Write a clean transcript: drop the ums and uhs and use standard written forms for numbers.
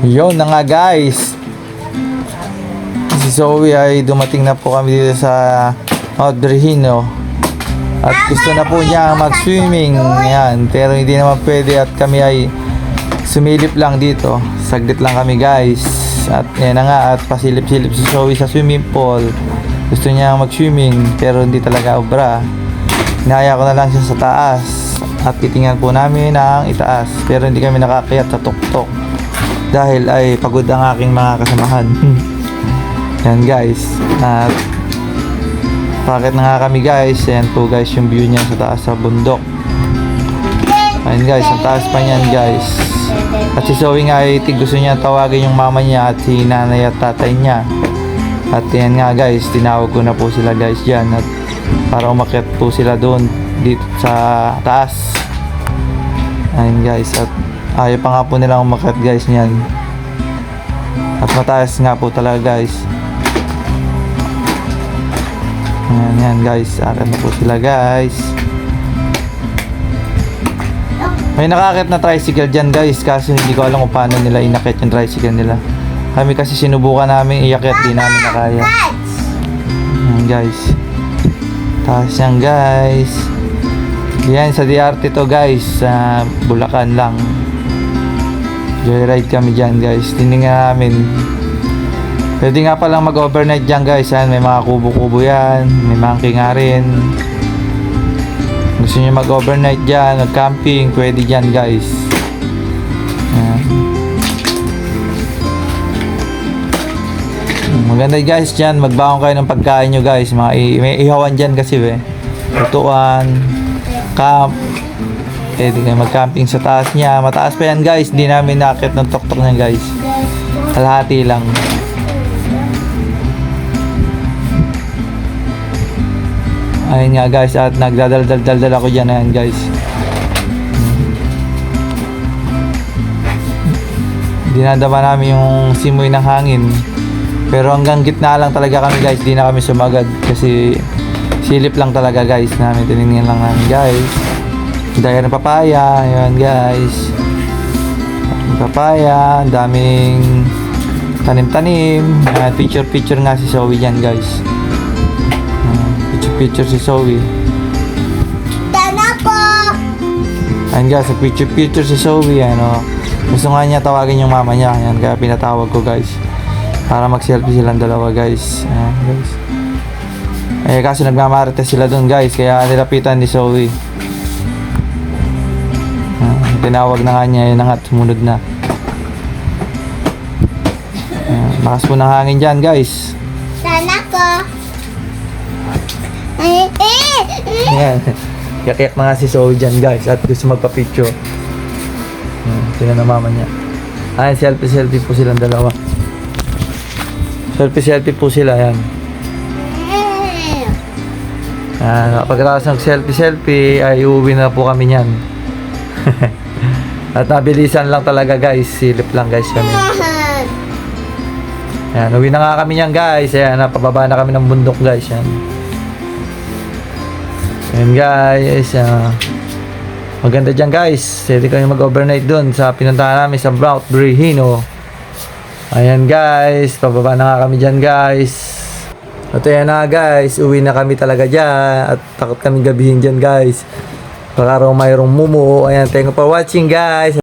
Yun na nga guys. Si Zoe ay dumating na po kami dito sa Mount Berhino. At gusto na po niya mag-swimming. Yan. Pero hindi naman pwede at kami ay sumilip lang dito. Saglit lang kami guys. At yan na nga, at pasilip-silip si Zoe sa swimming pool. Gusto niya mag-swimming pero hindi talaga obra. Inaya ko na lang siya sa taas. At titingnan po namin ang itaas. Pero hindi kami nakakayat sa tuktok. Dahil ay pagod ang aking mga kasamahan. Yan guys. At bakit na nga kami guys. Yan po guys yung view niya sa taas sa bundok. Ayan guys, ang taas pa niyan guys. At si Zoe nga ay gusto niya tawagin yung mama niya at si nanay at tatay niya. At yan nga guys, tinawag ko na po sila guys dyan. At para umakyat po sila doon dito sa taas. Ayan guys, at ayaw pa nga po nilang umakyat guys niyan. At mataas nga po talaga guys. Ayan yan guys, akyat na po sila guys. May nakakit na tricycle dyan guys, kasi hindi ko alam kung paano nila inakit yung tricycle nila. Kami kasi sinubukan namin iakit, di namin nakaya. Ayan guys, taas yan guys. Yan sa DRT to guys, sa Bulacan lang. Joyride kami dyan guys, tinignan namin. Pwede nga palang mag-overnight dyan guys. Yan, may mga kubo-kubo yan, may monkey nga rin. Gusto nyo mag-overnight dyan, mag-camping, pwede dyan guys. Ayan. Maganda guys dyan, magbaon kayo ng pagkain nyo guys. May ihawan dyan kasi lutuan, camp. Pwede kayo mag-camping sa taas niya. Mataas pa yan guys, di namin nakit ng tok-tok niya guys. Kalahati lang. Ayun nga guys, at nagdadal-dal ako dyan. Ayan guys. Dinadama namin yung simoy ng hangin. Pero hanggang gitna lang talaga kami guys. Di na kami sumagad kasi silip lang talaga guys namin. Tinignan lang namin guys. Daya ng papaya. Ayan guys. Papaya. Daming tanim-tanim. Picture-picture nga si Zoe dyan guys. Picture si Zoe. Tana po! Ayan guys, picture si Zoe. Ano, gusto nga niya tawagin yung mama niya. Ayan, kaya pinatawag ko guys. Para mag-selfie silang dalawa guys. Ayan guys. Eh kasi nagmamarites sila dun guys. Kaya nilapitan ni Zoe. Tinawag na nga niya. Yun na nga, sumunod na. Ayan, lakas po ng hangin dyan guys. Tana ko! Ayan. Yak-yak na nga si Zoe dyan guys. At gusto magpa-picture. Tingnan na mama niya. Ayan, selfie po silang dalawa. Selfie po sila. Ayan. Ayan, pagkatapos ng selfie ay uuwi na po kami niyan. At nabilisan lang talaga guys. Silip lang guys kami. Ayan, uwi na nga kami niyan guys. Ayan, napababa na kami ng bundok guys. Ayan. Ayan guys, maganda dyan guys. Pwede kayo mag-overnight dun sa pinuntahan namin sa Mount Berhino. Ayan guys, pababa na nga kami dyan guys. At ayan na guys, uwi na kami talaga dyan. At takot kami gabihin dyan guys. Baka raw mayroong mumu. Ayan, thank you for watching guys.